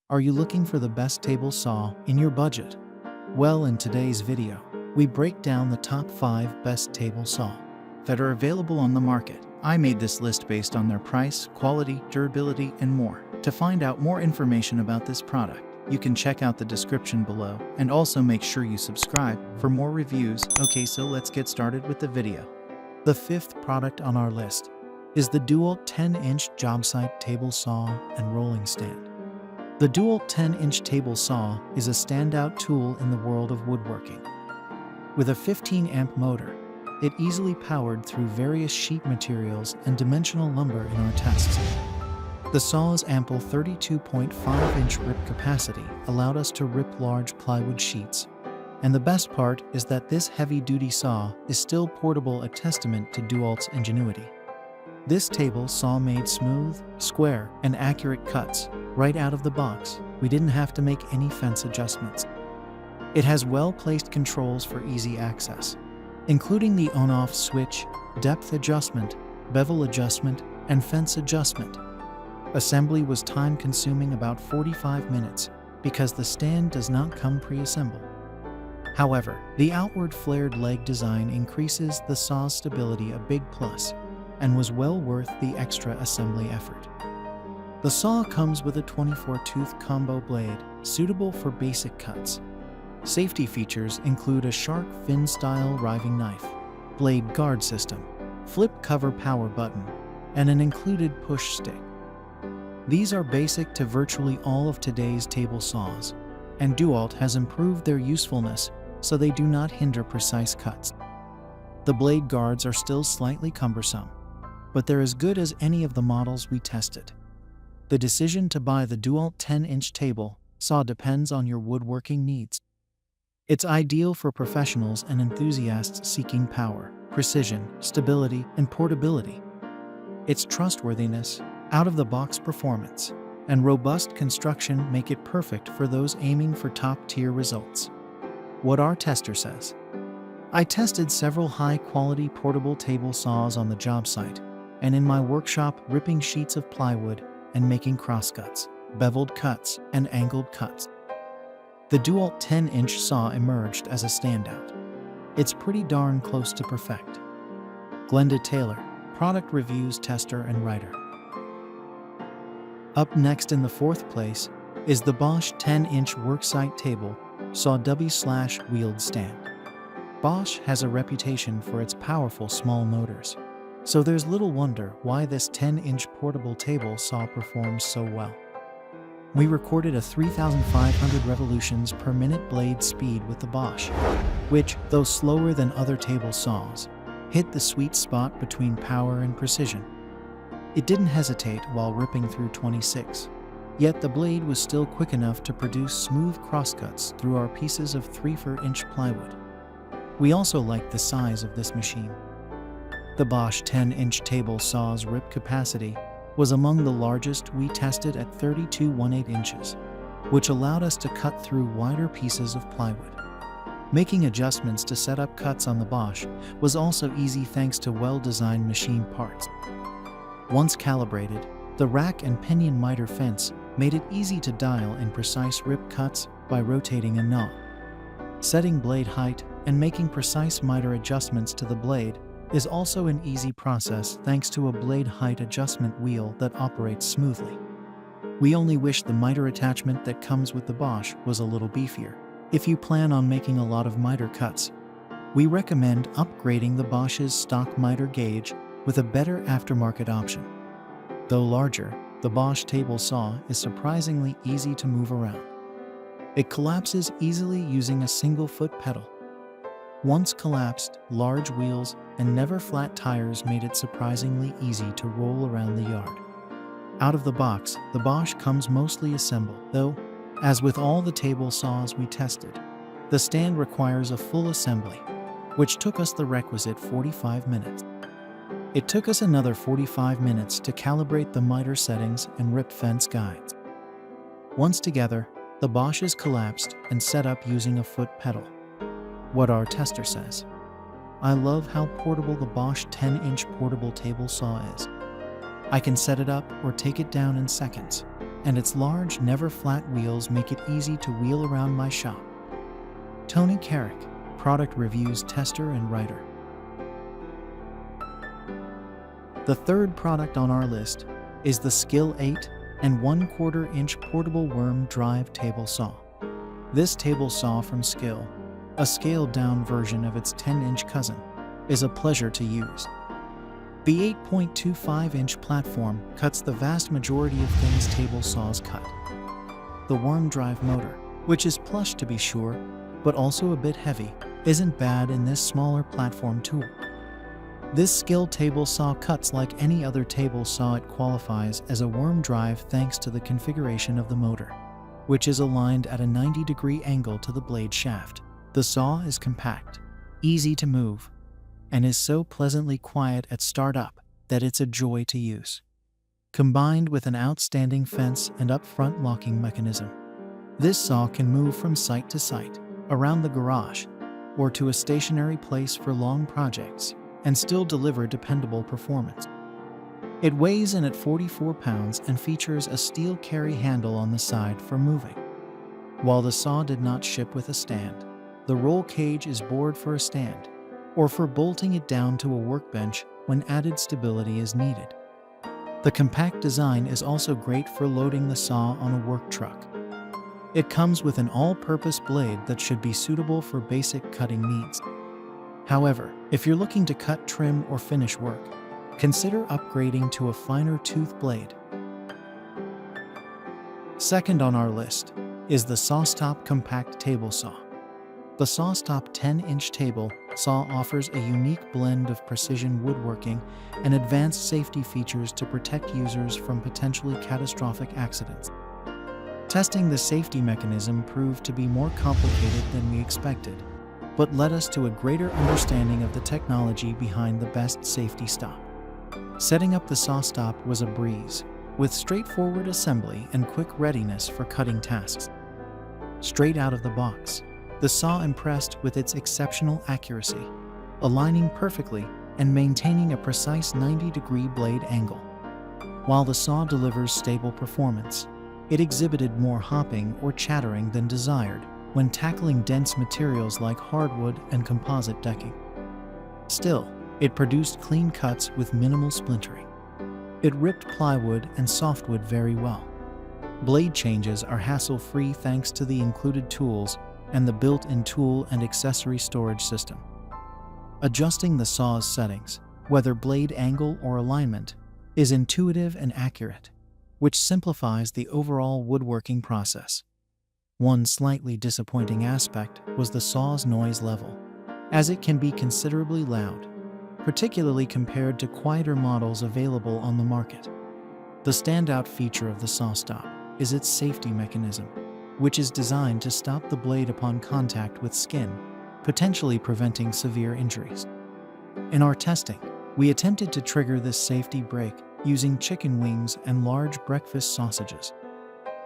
Are you looking for the best table saw in your budget? Well, in today's video, we break down the top 5 best table saw that are available on the market. I made this list based on their price, quality, durability, and more. To find out more information about this product, you can check out the description below, and also make sure you subscribe for more reviews. Okay, so let's get started with the video. The 5th product on our list is the DeWalt 10-inch Jobsite table saw and rolling stand. The DeWalt 10-inch table saw is a standout tool in the world of woodworking. With a 15-amp motor, it easily powered through various sheet materials and dimensional lumber in our tests. The saw's ample 32.5-inch rip capacity allowed us to rip large plywood sheets. And the best part is that this heavy-duty saw is still portable, a testament to DeWalt's ingenuity. This table saw made smooth, square, and accurate cuts right out of the box. We didn't have to make any fence adjustments. It has well-placed controls for easy access, including the on-off switch, depth adjustment, bevel adjustment, and fence adjustment. Assembly was time-consuming, about 45 minutes, because the stand does not come pre-assembled. However, the outward flared leg design increases the saw's stability, a big plus, and was well worth the extra assembly effort. The saw comes with a 24-tooth combo blade, suitable for basic cuts. Safety features include a shark fin-style riving knife, blade guard system, flip cover power button, and an included push stick. These are basic to virtually all of today's table saws, and DeWalt has improved their usefulness so they do not hinder precise cuts. The blade guards are still slightly cumbersome, but they're as good as any of the models we tested. The decision to buy the DeWalt 10-inch table saw depends on your woodworking needs. It's ideal for professionals and enthusiasts seeking power, precision, stability, and portability. Its trustworthiness, out-of-the-box performance, and robust construction make it perfect for those aiming for top-tier results. What our tester says. I tested several high-quality portable table saws on the job site and in my workshop, ripping sheets of plywood and making crosscuts, beveled cuts, and angled cuts. The DeWalt 10-inch saw emerged as a standout. It's pretty darn close to perfect. Glenda Taylor, product reviews tester and writer. Up next in the 4th place is the Bosch 10-inch Worksite table saw W/wheeled stand. Bosch has a reputation for its powerful small motors, so there's little wonder why this 10-inch portable table saw performs so well. We recorded a 3,500 revolutions per minute blade speed with the Bosch, which, though slower than other table saws, hit the sweet spot between power and precision. It didn't hesitate while ripping through 26, yet the blade was still quick enough to produce smooth crosscuts through our pieces of 3/4-inch plywood. We also liked the size of this machine. The Bosch 10-inch table saw's rip capacity was among the largest we tested at 32.18 inches, which allowed us to cut through wider pieces of plywood. Making adjustments to set up cuts on the Bosch was also easy thanks to well-designed machine parts. Once calibrated, the rack and pinion miter fence made it easy to dial in precise rip cuts by rotating a knob. Setting blade height and making precise miter adjustments to the blade is also an easy process thanks to a blade height adjustment wheel that operates smoothly. We only wish the miter attachment that comes with the Bosch was a little beefier. If you plan on making a lot of miter cuts, we recommend upgrading the Bosch's stock miter gauge with a better aftermarket option. Though larger, the Bosch table saw is surprisingly easy to move around. It collapses easily using a single foot pedal. Once collapsed, large wheels and never flat tires made it surprisingly easy to roll around the yard. Out of the box, the Bosch comes mostly assembled, though, as with all the table saws we tested, the stand requires a full assembly, which took us the requisite 45 minutes. It took us another 45 minutes to calibrate the miter settings and rip fence guides. Once together, the Bosch is collapsed and set up using a foot pedal. What our tester says. I love how portable the Bosch 10-inch portable table saw is. I can set it up or take it down in seconds, and its large, never flat wheels make it easy to wheel around my shop. Tony Carrick, product reviews tester and writer. The third product on our list is the Skil 8 and 1/4 inch portable worm drive table saw. This table saw from Skil, a scaled down version of its 10-inch cousin, is a pleasure to use. The 8.25-inch platform cuts the vast majority of things table saws cut. The worm drive motor, which is plush to be sure, but also a bit heavy, isn't bad in this smaller platform tool. This Skil table saw cuts like any other table saw. It qualifies as a worm drive thanks to the configuration of the motor, which is aligned at a 90-degree angle to the blade shaft. The saw is compact, easy to move, and is so pleasantly quiet at startup that it's a joy to use. Combined with an outstanding fence and up-front locking mechanism, this saw can move from site to site, around the garage, or to a stationary place for long projects, and still deliver dependable performance. It weighs in at 44 pounds and features a steel carry handle on the side for moving. While the saw did not ship with a stand, the roll cage is bored for a stand, or for bolting it down to a workbench when added stability is needed. The compact design is also great for loading the saw on a work truck. It comes with an all-purpose blade that should be suitable for basic cutting needs. However, if you're looking to cut, trim, or finish work, consider upgrading to a finer tooth blade. Second on our list is the SawStop compact table saw. The SawStop 10-inch table saw offers a unique blend of precision woodworking and advanced safety features to protect users from potentially catastrophic accidents. Testing the safety mechanism proved to be more complicated than we expected, but led us to a greater understanding of the technology behind the best safety stop. Setting up the SawStop was a breeze, with straightforward assembly and quick readiness for cutting tasks. Straight out of the box, the saw impressed with its exceptional accuracy, aligning perfectly and maintaining a precise 90-degree blade angle. While the saw delivers stable performance, it exhibited more hopping or chattering than desired when tackling dense materials like hardwood and composite decking. Still, it produced clean cuts with minimal splintering. It ripped plywood and softwood very well. Blade changes are hassle-free thanks to the included tools and the built-in tool and accessory storage system. Adjusting the saw's settings, whether blade angle or alignment, is intuitive and accurate, which simplifies the overall woodworking process. One slightly disappointing aspect was the saw's noise level, as it can be considerably loud, particularly compared to quieter models available on the market. The standout feature of the SawStop is its safety mechanism, which is designed to stop the blade upon contact with skin, potentially preventing severe injuries. In our testing, we attempted to trigger this safety brake using chicken wings and large breakfast sausages.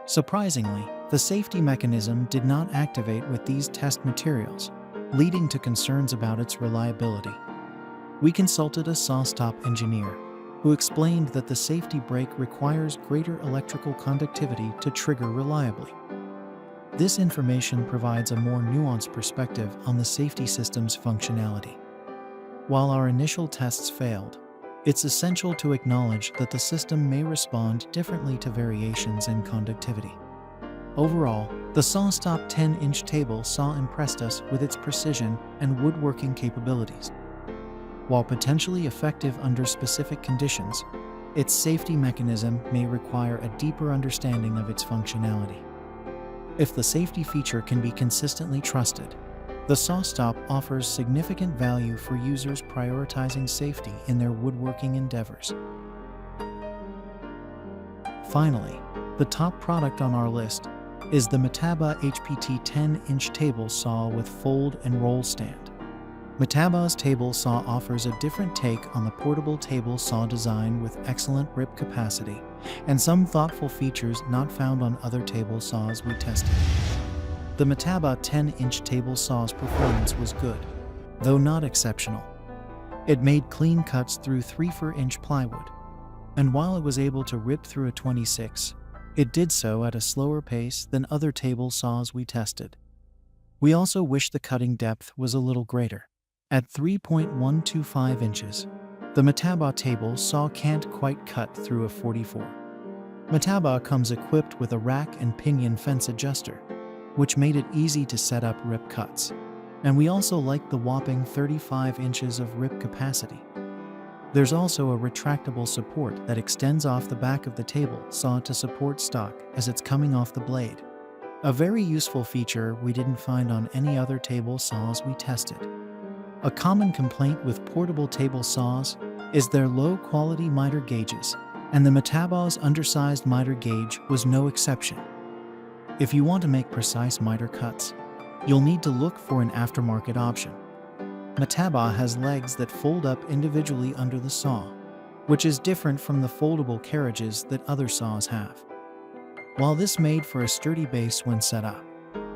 Surprisingly, the safety mechanism did not activate with these test materials, leading to concerns about its reliability. We consulted a SawStop engineer, who explained that the safety brake requires greater electrical conductivity to trigger reliably. This information provides a more nuanced perspective on the safety system's functionality. While our initial tests failed, it's essential to acknowledge that the system may respond differently to variations in conductivity. Overall, the SawStop 10-inch table saw impressed us with its precision and woodworking capabilities. While potentially effective under specific conditions, its safety mechanism may require a deeper understanding of its functionality. If the safety feature can be consistently trusted, the SawStop offers significant value for users prioritizing safety in their woodworking endeavors. Finally, the top product on our list is the Metabo HPT 10-inch table saw with fold and roll stand. Metabo's table saw offers a different take on the portable table saw design with excellent rip capacity and some thoughtful features not found on other table saws we tested. The Metabo 10-inch table saw's performance was good, though not exceptional. It made clean cuts through 3/4-inch plywood. and while it was able to rip through a 26, it did so at a slower pace than other table saws we tested. We also wish the cutting depth was a little greater. At 3.125 inches, the Metabo table saw can't quite cut through a 44. Metabo comes equipped with a rack and pinion fence adjuster, which made it easy to set up rip cuts. And we also like the whopping 35 inches of rip capacity. There's also a retractable support that extends off the back of the table saw to support stock as it's coming off the blade. A very useful feature we didn't find on any other table saws we tested. A common complaint with portable table saws is their low-quality miter gauges, and the Metabo's undersized miter gauge was no exception. If you want to make precise miter cuts, you'll need to look for an aftermarket option. Metabo has legs that fold up individually under the saw, which is different from the foldable carriages that other saws have. While this made for a sturdy base when set up,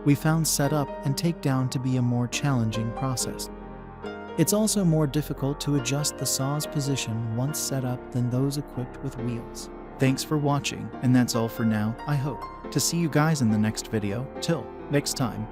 we found setup and takedown to be a more challenging process. It's also more difficult to adjust the saw's position once set up than those equipped with wheels. Thanks for watching, and that's all for now. I hope to see you guys in the next video. Till next time.